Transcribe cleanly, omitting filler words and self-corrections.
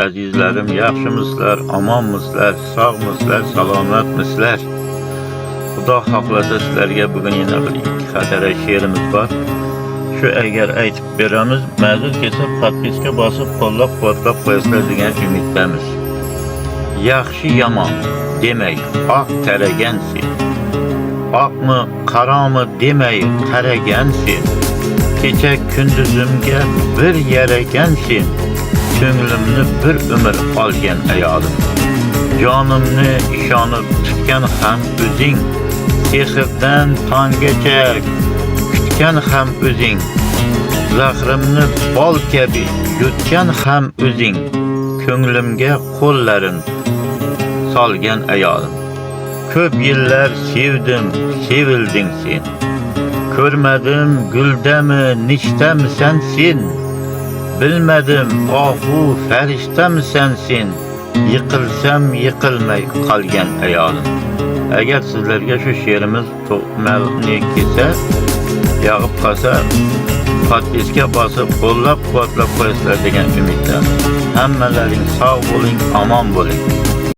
Azizlerim, yaxşımısızlar, amanmısızlar, sağmısızlar, salametmisizlar? Xudo xohlasa sizlarga bugun yana bir ikki xatara she'rimiz bor. Shu agar aytib beramiz, ma'zur kelsa podpiska bosib qo'llab-quvvatlab qo'yasizlar degan umiddamiz. Yaxshi yomon demay oq taragansen, oqmi qaromi demay qaragansen, kecha kunduzimga bir yaragansen, ko'nglimni bir umr olgan ayolim. Jonimni ishonib tutgan ham o'zing, sehrdan tonggacha kutgan ham o'zing, zahrimni bol kabi yutgan ham o'zing, ko'nglimga qo'llarin solgan ayolim. Ko'p yillar sevdim, sevilding sen, ko'rmadim guldami nishtamisan sen, bilmadim ohu farishtamisan sen, yiqilsam yiqilmay qolgan ayolim. Agar sizlarga shu she'rimiz to'qmali kelsa, yog'ib qolsa, podpiska bosib qo'llab-quvvatlab qo'yasizlar degan umidda. Hammalaring sog' bo'ling, omon bo'ling.